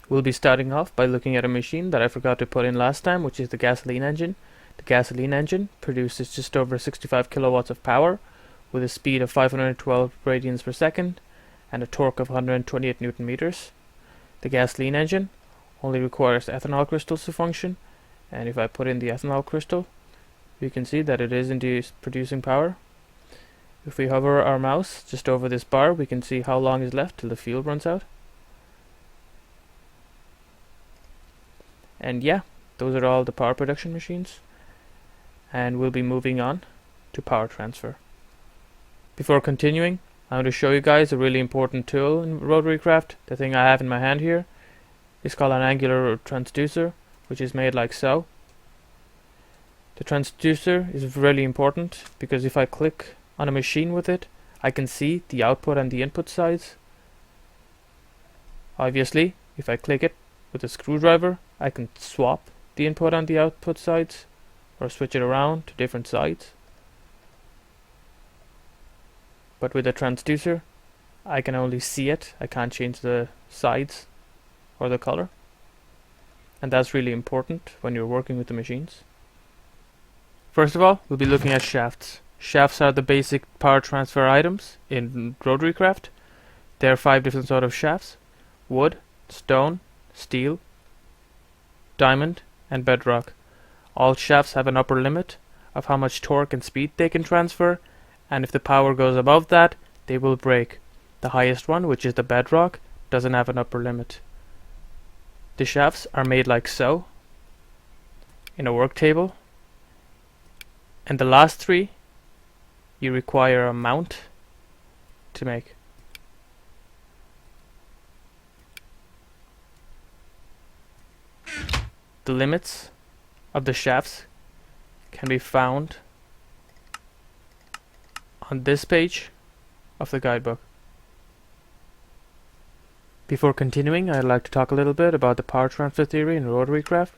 We'll be starting off by looking at a machine that I forgot to put in last time, which is the gasoline engine. The gasoline engine produces just over 65 kilowatts of power with a speed of 512 radians per second and a torque of 128 newton meters. The gasoline engine only requires ethanol crystals to function, and if I put in the ethanol crystal, you can see that it is indeed producing power. If we hover our mouse just over this bar, we can see how long is left till the fuel runs out. And yeah, those are all the power production machines, and we'll be moving on to power transfer. Before continuing, I'm going to show you guys a really important tool in Rotarycraft. The thing I have in my hand here is called an angular transducer, which is made like so. The transducer is really important because if I click on a machine with it, I can see the output and the input sides. Obviously, if I click it with a screwdriver, I can swap the input and the output sides or switch it around to different sides. But with a transducer, I can only see it. I can't change the sides or the color. And that's really important when you're working with the machines. First of all, we'll be looking at shafts. Shafts are the basic power transfer items in Rotarycraft. There are 5 different sort of shafts: wood, stone, steel, diamond, and bedrock. All shafts have an upper limit of how much torque and speed they can transfer, and if the power goes above that, they will break. The highest one, which is the bedrock, doesn't have an upper limit. The shafts are made like so, in a work table, and the last 3 you require a mount to make. The limits of the shafts can be found on this page of the guidebook. Before continuing, I'd like to talk a little bit about the power transfer theory in Rotarycraft.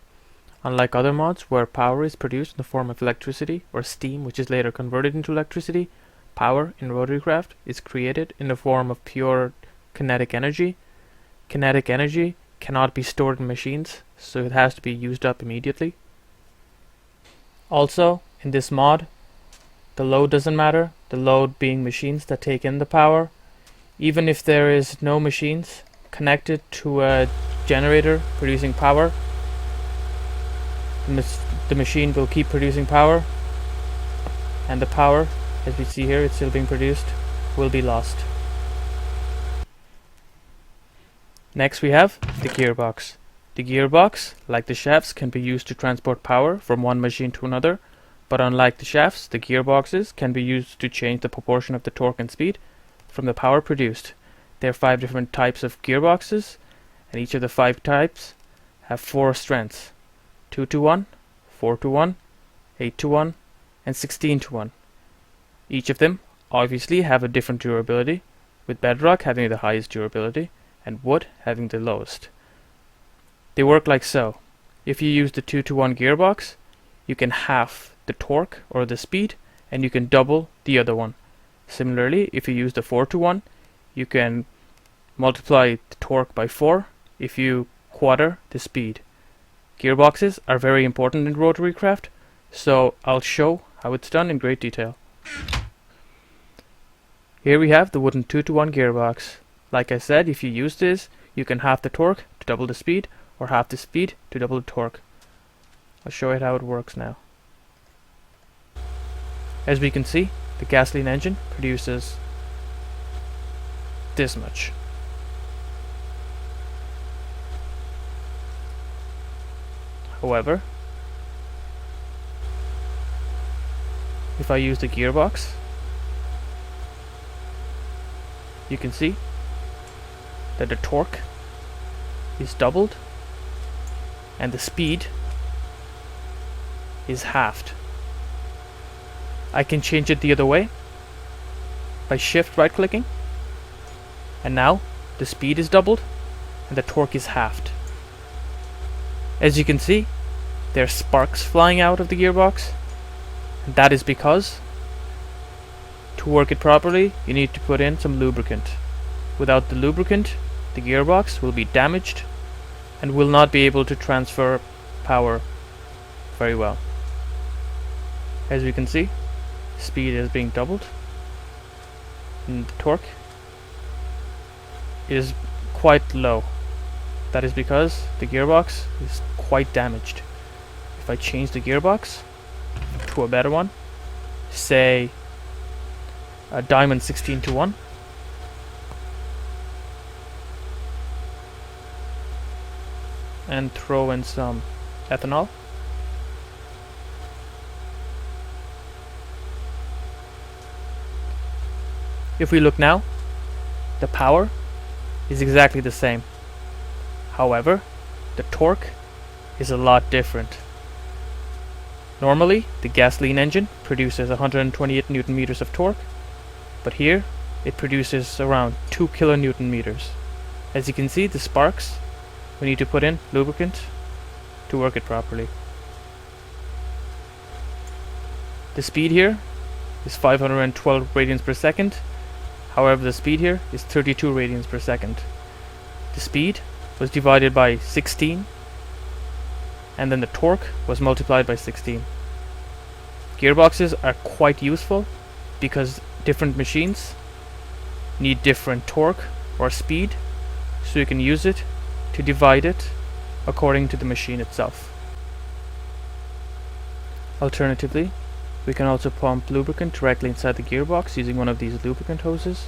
Unlike other mods where power is produced in the form of electricity or steam which is later converted into electricity, power in Rotarycraft is created in the form of pure kinetic energy. Kinetic energy cannot be stored in machines, so it has to be used up immediately. Also, in this mod, the load doesn't matter, the load being machines that take in the power. Even if there is no machines connected to a generator producing power, the machine will keep producing power, and the power, as we see here, it's still being produced, will be lost. Next we have the gearbox. The gearbox, like the shafts, can be used to transport power from one machine to another, but unlike the shafts, the gearboxes can be used to change the proportion of the torque and speed from the power produced. There are 5 different types of gearboxes, and each of the 5 types have 4 strengths: 2-to-1, 4-to-1, 8-to-1, and 16-to-1. Each of them obviously have a different durability, with bedrock having the highest durability and wood having the lowest. They work like so. If you use the 2-to-1 gearbox, you can half the torque or the speed, and you can double the other one. Similarly, if you use the 4-to-1, you can multiply the torque by 4 if you quarter the speed. Gearboxes are very important in Rotarycraft, so I'll show how it's done in great detail. Here we have the wooden 2-to-1 gearbox. Like I said, if you use this, you can half the torque to double the speed, or half the speed to double the torque. I'll show you how it works now. As we can see, the gasoline engine produces this much. However, if I use the gearbox, you can see that the torque is doubled and the speed is halved. I can change it the other way by shift right clicking, and now the speed is doubled and the torque is halved. As you can see, there are sparks flying out of the gearbox, and that is because to work it properly you need to put in some lubricant. Without the lubricant, the gearbox will be damaged and will not be able to transfer power very well. As we can see, speed is being doubled and the torque is quite low. That is because the gearbox is quite damaged. If I change the gearbox to a better one, say a Diamond 16-1, and throw in some ethanol, if we look now, the power is exactly the same. However, the torque is a lot different. Normally, the gasoline engine produces 128 Newton meters of torque, but here it produces around 2 kilonewton meters. As you can see, the sparks, we need to put in lubricant to work it properly. The speed here is 512 radians per second. However, the speed here is 32 radians per second. The speed was divided by 16, and then the torque was multiplied by 16. Gearboxes are quite useful because different machines need different torque or speed, so you can use it to divide it according to the machine itself. Alternatively, we can also pump lubricant directly inside the gearbox using one of these lubricant hoses.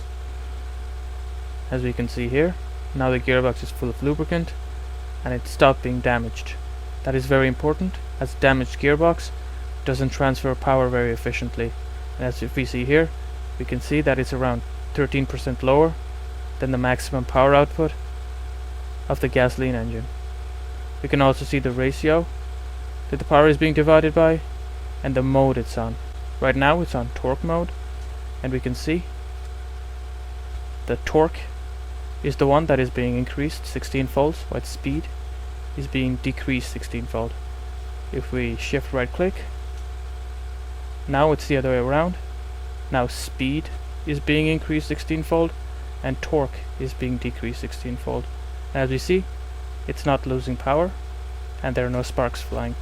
As we can see here, now the gearbox is full of lubricant and it stopped being damaged. That is very important, as a damaged gearbox doesn't transfer power very efficiently. And as if we see here, we can see that it's around 13% lower than the maximum power output of the gasoline engine. We can also see the ratio that the power is being divided by and the mode it's on. Right now it's on torque mode, and we can see the torque is the one that is being increased 16-fold, while speed is being decreased 16-fold. If we shift right click, now it's the other way around. Now speed is being increased 16-fold and torque is being decreased 16-fold. As we see, it's not losing power and there are no sparks flying,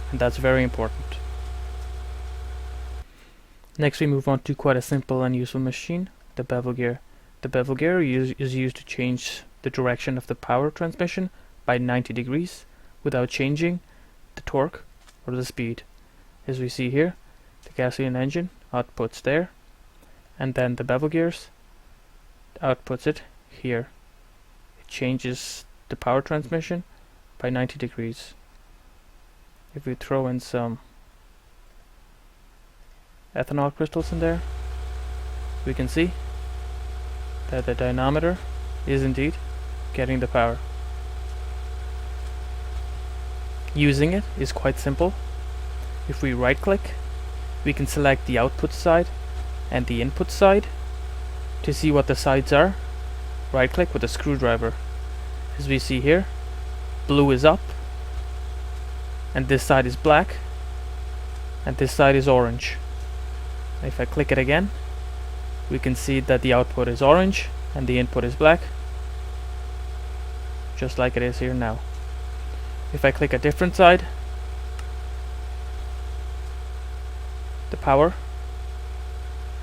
and that's very important. Next we move on to quite a simple and useful machine, the bevel gear. The bevel gear is used to change the direction of the power transmission by 90 degrees without changing the torque or the speed. As we see here, the gasoline engine outputs there, and then the bevel gears outputs it here. It changes the power transmission by 90 degrees. If we throw in some ethanol crystals in there, we can see that the dynamometer is indeed getting the power. Using it is quite simple. If we right click, we can select the output side and the input side. To see what the sides are, right click with a screwdriver. As we see here, blue is up, and this side is black, and this side is orange. If I click it again, we can see that the output is orange and the input is black, just like it is here now. If I click a different side, the power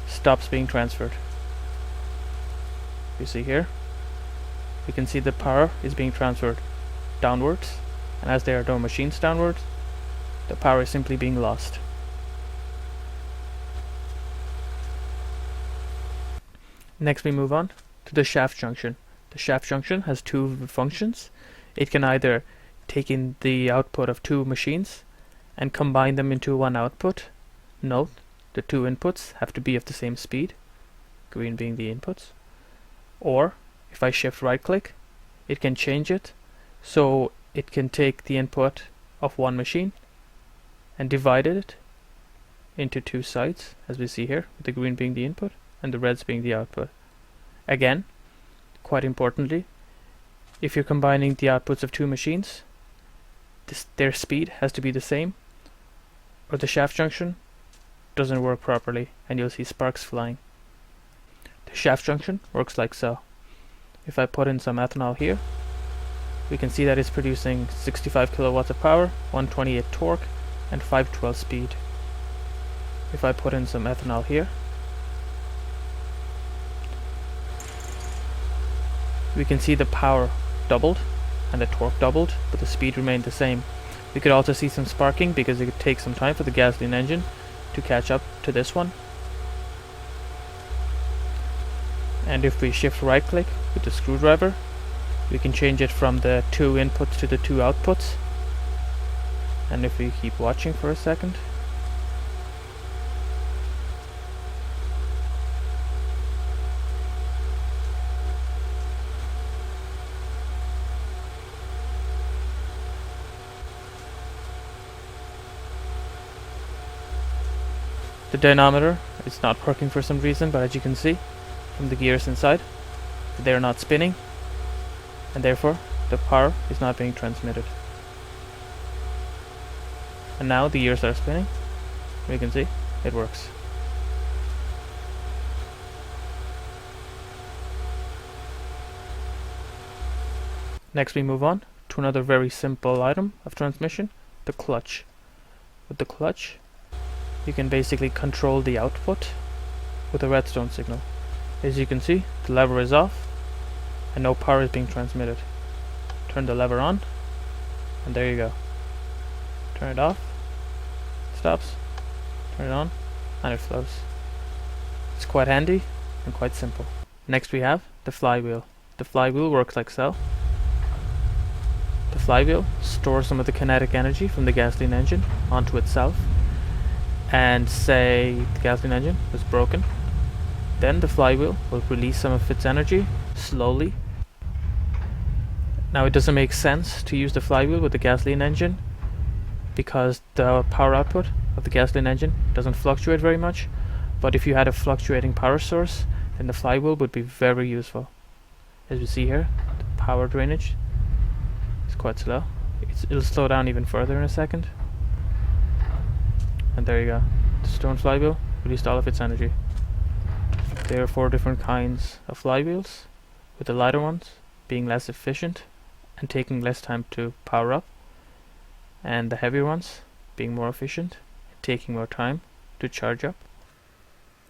stops being transferred. You see here, we can see the power is being transferred downwards, and as there are no machines downwards, the power is simply being lost. Next we move on to the shaft junction. The shaft junction has two functions. It can either take in the output of two machines and combine them into one output. Note, the two inputs have to be of the same speed, green being the inputs. Or, if I shift right click, it can change it so it can take the input of one machine and divide it into two sides, as we see here, with the green being the input and the reds being the output. Again, quite importantly, if you're combining the outputs of two machines, their speed has to be the same, or the shaft junction doesn't work properly and you'll see sparks flying. The shaft junction works like so. If I put in some ethanol here, we can see that it's producing 65 kilowatts of power, 128 torque, and 512 speed. If I put in some ethanol here, we can see the power doubled and the torque doubled, but the speed remained the same. We could also see some sparking because it could take some time for the gasoline engine to catch up to this one. And if we shift right click with the screwdriver, we can change it from the 2 inputs to the 2 outputs. And if we keep watching for a second, the dynamometer is not working for some reason, but as you can see from the gears inside, they are not spinning, and therefore the power is not being transmitted. And now the gears are spinning. You can see it works. Next we move on to another very simple item of transmission, the clutch. With the clutch, you can basically control the output with a redstone signal. As you can see, the lever is off and no power is being transmitted. Turn the lever on and there you go. Turn it off, it stops, turn it on, and it flows. It's quite handy and quite simple. Next we have the flywheel. The flywheel works like so. The flywheel stores some of the kinetic energy from the gasoline engine onto itself, and say the gasoline engine was broken, then the flywheel will release some of its energy slowly. Now it doesn't make sense to use the flywheel with the gasoline engine because the power output of the gasoline engine doesn't fluctuate very much, but if you had a fluctuating power source, then the flywheel would be very useful. As we see here, the power drainage is quite slow. It'll slow down even further in a second. And there you go. The stone flywheel released all of its energy. There are 4 different kinds of flywheels, with the lighter ones being less efficient and taking less time to power up, and the heavier ones being more efficient and taking more time to charge up.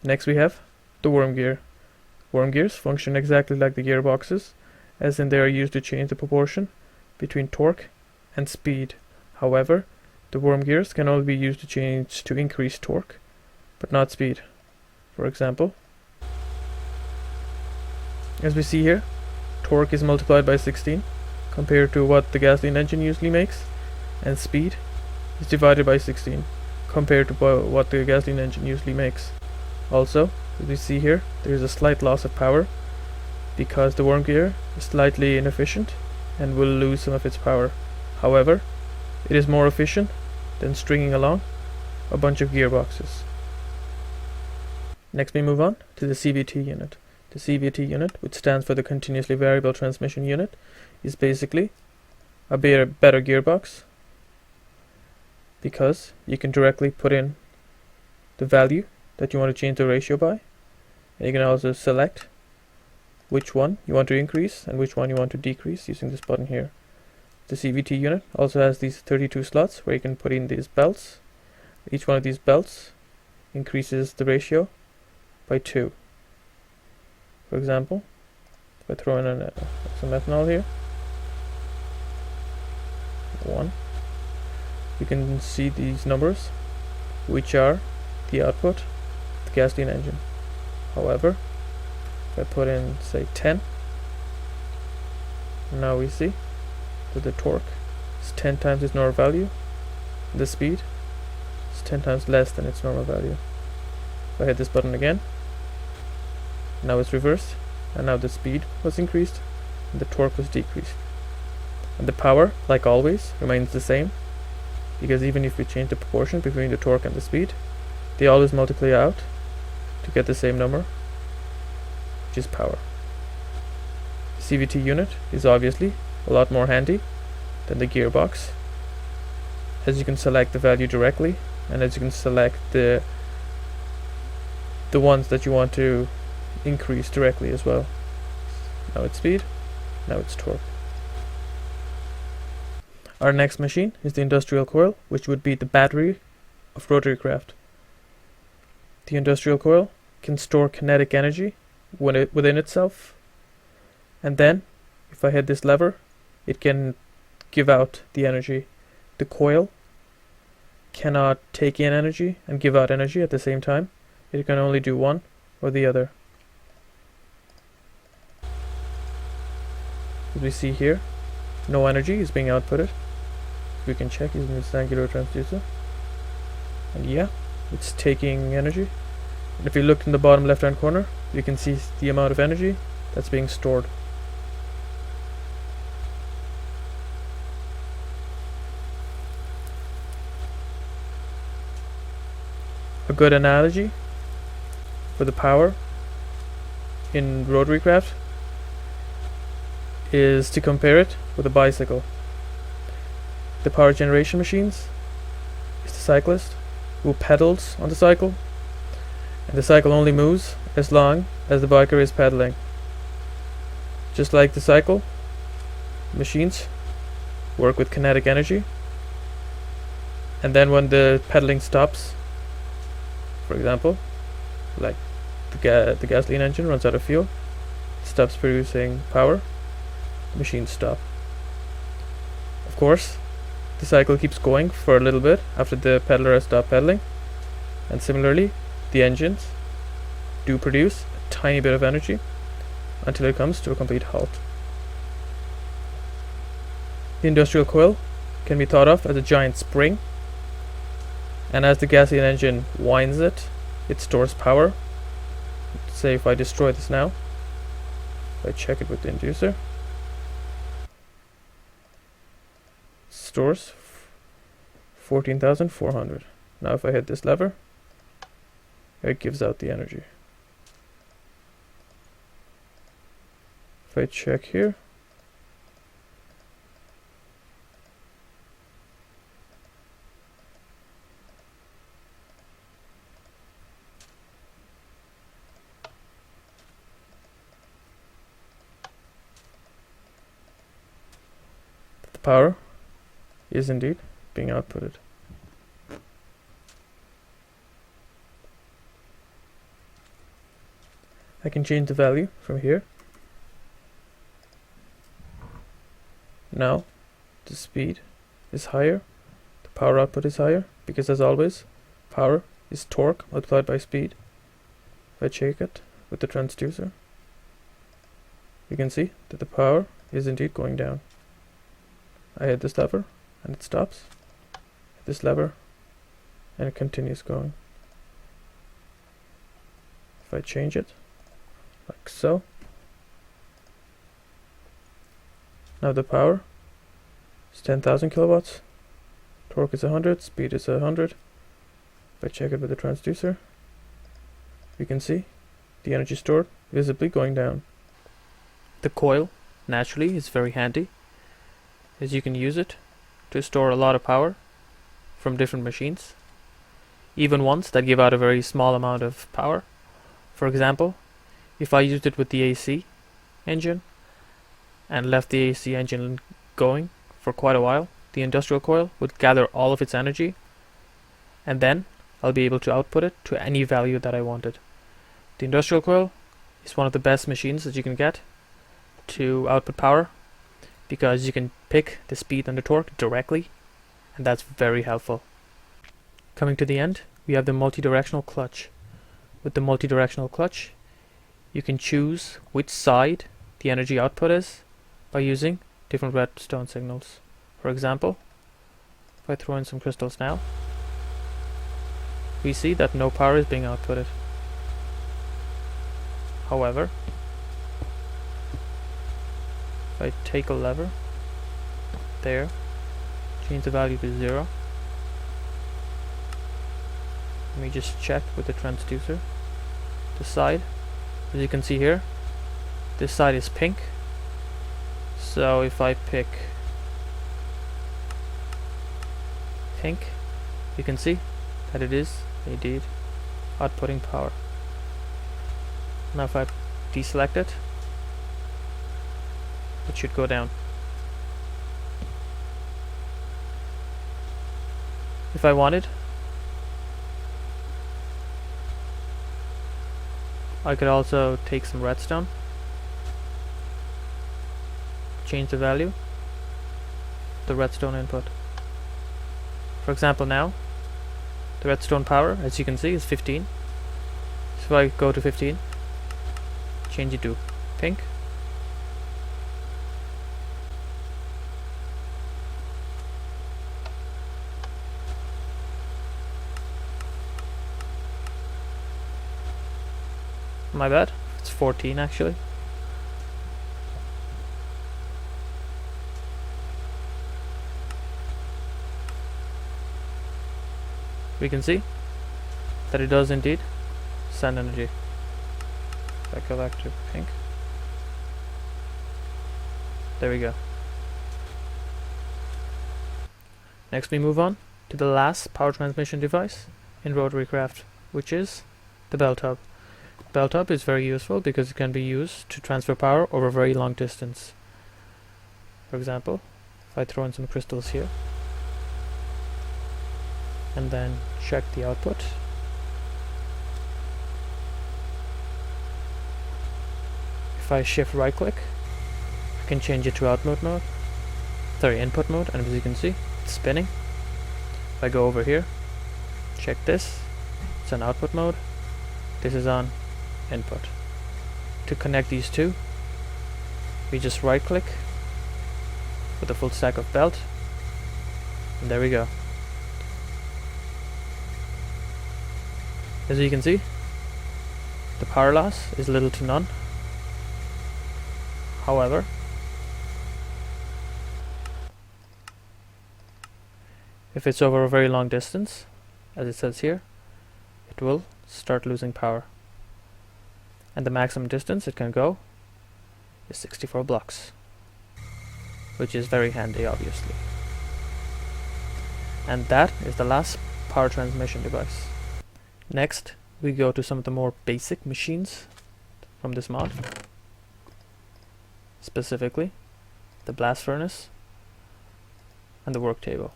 Next we have the worm gear. Worm gears function exactly like the gearboxes, as in they are used to change the proportion between torque and speed. However, the worm gears can only be used to increase torque, but not speed. For example, as we see here, torque is multiplied by 16 compared to what the gasoline engine usually makes, and speed is divided by 16 compared to what the gasoline engine usually makes. Also, as we see here, there is a slight loss of power because the worm gear is slightly inefficient and will lose some of its power. However, it is more efficient than stringing along a bunch of gearboxes. Next we move on to the CVT unit. The CVT unit, which stands for the continuously variable transmission unit, is basically a better gearbox because you can directly put in the value that you want to change the ratio by, and you can also select which one you want to increase and which one you want to decrease using this button here. The CVT unit also has these 32 slots where you can put in these belts. Each one of these belts increases the ratio by 2. For example, if I throw in some ethanol here, 1, you can see these numbers, which are the output of the gasoline engine. However, if I put in, say, 10, now we see that the torque is 10 times its normal value, and the speed is 10 times less than its normal value. If I hit this button again, now it's reversed, and now the speed was increased and the torque was decreased. And the power, like always, remains the same, because even if we change the proportion between the torque and the speed, they always multiply out to get the same number, which is power. The CVT unit is obviously a lot more handy than the gearbox, as you can select the value directly, and as you can select the ones that you want to increase directly as well. Now it's speed, now it's torque. Our next machine is the industrial coil, which would be the battery of Rotarycraft. The industrial coil can store kinetic energy within itself, and then if I hit this lever, it can give out the energy. The coil cannot take in energy and give out energy at the same time. It can only do one or the other. As we see here, no energy is being outputted. We can check using this angular transducer. And yeah, it's taking energy. And if you look in the bottom left hand corner, you can see the amount of energy that's being stored. A good analogy for the power in Rotarycraft is to compare it with a bicycle. The power generation machines is the cyclist who pedals on the cycle, and the cycle only moves as long as the biker is pedaling. Just like the cycle, machines work with kinetic energy, and then when the pedaling stops, for example, like the gasoline engine runs out of fuel, it stops producing power, machines stop. Of course, the cycle keeps going for a little bit after the pedaler has stopped pedaling, and similarly, the engines do produce a tiny bit of energy until it comes to a complete halt. The industrial coil can be thought of as a giant spring, and as the gasoline engine winds it, it stores power. Say if I destroy this now, if I check it with the inducer, stores 14,400. Now if I hit this lever, it gives out the energy. If I check here, the power is indeed being outputted. I can change the value from here. Now the speed is higher, the power output is higher, because as always, power is torque multiplied by speed. If I check it with the transducer, you can see that the power is indeed going down. I hit this lever and it stops. Hit this lever and it continues going. If I change it like so, now the power is 10,000 kilowatts, torque is 100, speed is 100. If I check it with the transducer, you can see the energy stored visibly going down. The coil naturally is very handy, as you can use it to store a lot of power from different machines, even ones that give out a very small amount of power. For example, if I used it with the AC engine and left the AC engine going for quite a while, the industrial coil would gather all of its energy, and then I'll be able to output it to any value that I wanted. The industrial coil is one of the best machines that you can get to output power, because you can pick the speed and the torque directly, and that's very helpful. Coming to the end, we have the multidirectional clutch. With the multidirectional clutch, you can choose which side the energy output is by using different redstone signals. For example, if I throw in some crystals now, we see that no power is being outputted. However, if I take a lever there, change the value to 0, let me just check with the transducer. The side, as you can see here, this side is pink, so if I pick pink, you can see that it is indeed outputting power. Now if I deselect it, it should go down. If I wanted, I could also take some redstone, change the value of the redstone input. For example, now the redstone power, as you can see, is 15. So if I go to 15, change it to pink, my bad, it's 14 actually. We can see that it does indeed send energy. If I go back to pink, there we go. Next we move on to the last power transmission device in Rotarycraft, which is the Belltop. Belltop is very useful because it can be used to transfer power over a very long distance. For example, if I throw in some crystals here and then check the output, if I shift right click, I can change it to input mode, and as you can see, it's spinning. If I go over here, check this, it's on output mode, this is on input. To connect these two, we just right click with a full stack of belt, and there we go. As you can see, the power loss is little to none. However, if it's over a very long distance, as it says here, it will start losing power. And the maximum distance it can go is 64 blocks, which is very handy, obviously. And that is the last power transmission device. Next, we go to some of the more basic machines from this mod, specifically the blast furnace and the work table.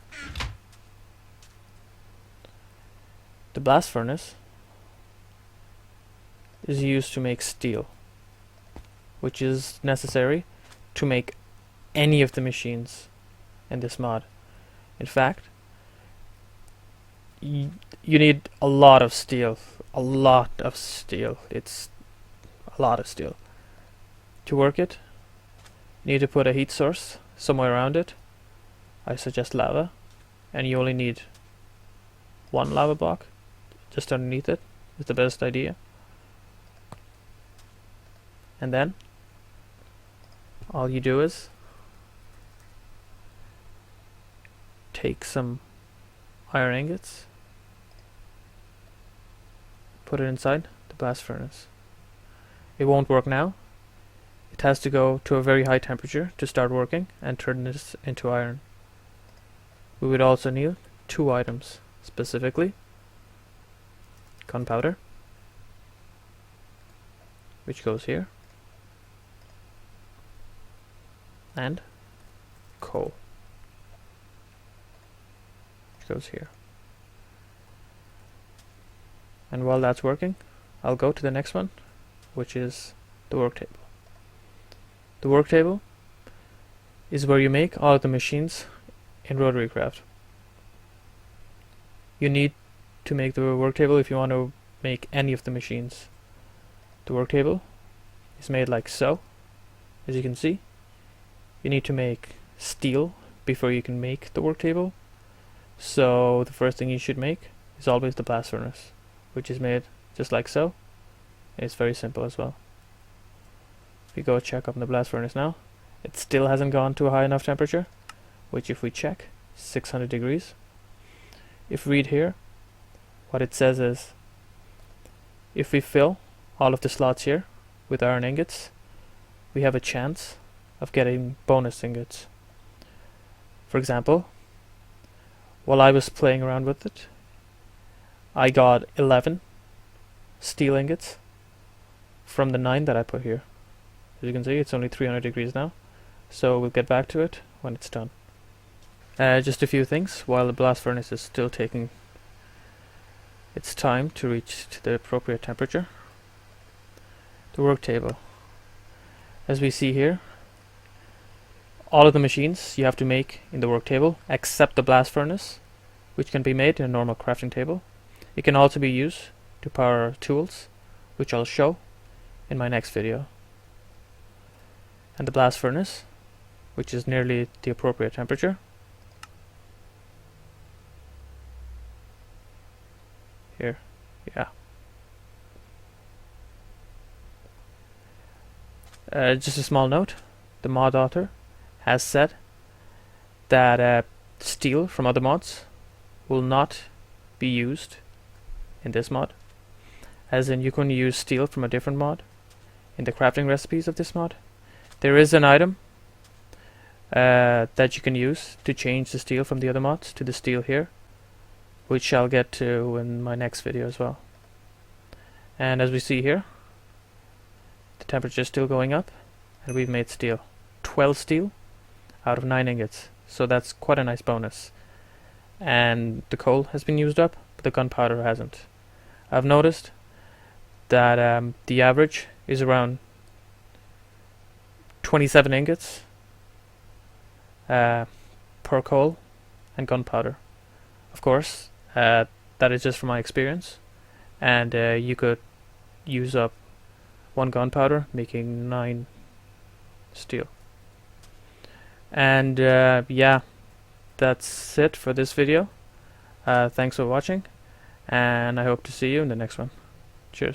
The blast furnace is used to make steel, which is necessary to make any of the machines in this mod. In fact, you need a lot of steel. It's a lot of steel. To work it, you need to put a heat source somewhere around it. I suggest lava, and you only need one lava block just underneath it. Is the best idea. And then all you do is take some iron ingots, put it inside the blast furnace. It won't work now. It has to go to a very high temperature to start working and turn this into iron. We would also need 2 items, specifically gunpowder, which goes here, and coal, which goes here. And while that's working, I'll go to the next one, which is the work table. The work table is where you make all of the machines in Rotarycraft. You need to make the work table if you want to make any of the machines. The work table is made like so. As you can see, you need to make steel before you can make the work table. So the first thing you should make is always the blast furnace, which is made just like so. It's very simple as well. If we go check up on the blast furnace now, it still hasn't gone to a high enough temperature, which if we check, 600 degrees. If we read here, what it says is, if we fill all of the slots here with iron ingots, we have a chance of getting bonus ingots. For example, while I was playing around with it, I got 11 steel ingots from the 9 that I put here. As you can see, it's only 300 degrees now, so we'll get back to it when it's done. Just a few things while the blast furnace is still taking its time to reach to the appropriate temperature. The work table. As we see here, all of the machines you have to make in the work table except the blast furnace, which can be made in a normal crafting table. It can also be used to power tools, which I'll show in my next video. And the blast furnace, which is nearly the appropriate temperature. Here, yeah. Just a small note, the mod author has said that steel from other mods will not be used in this mod. As in, you can use steel from a different mod in the crafting recipes of this mod. There is an item that you can use to change the steel from the other mods to the steel here, which I'll get to in my next video as well. And as we see here, the temperature is still going up, and we've made steel. 12 steel out of 9 ingots, so that's quite a nice bonus. And the coal has been used up, but the gunpowder hasn't. I've noticed that the average is around 27 ingots per coal and gunpowder. Of course, that is just from my experience, and you could use up 1 gunpowder making 9 steel. And yeah, that's it for this video. Thanks for watching, and I hope to see you in the next one. Cheers.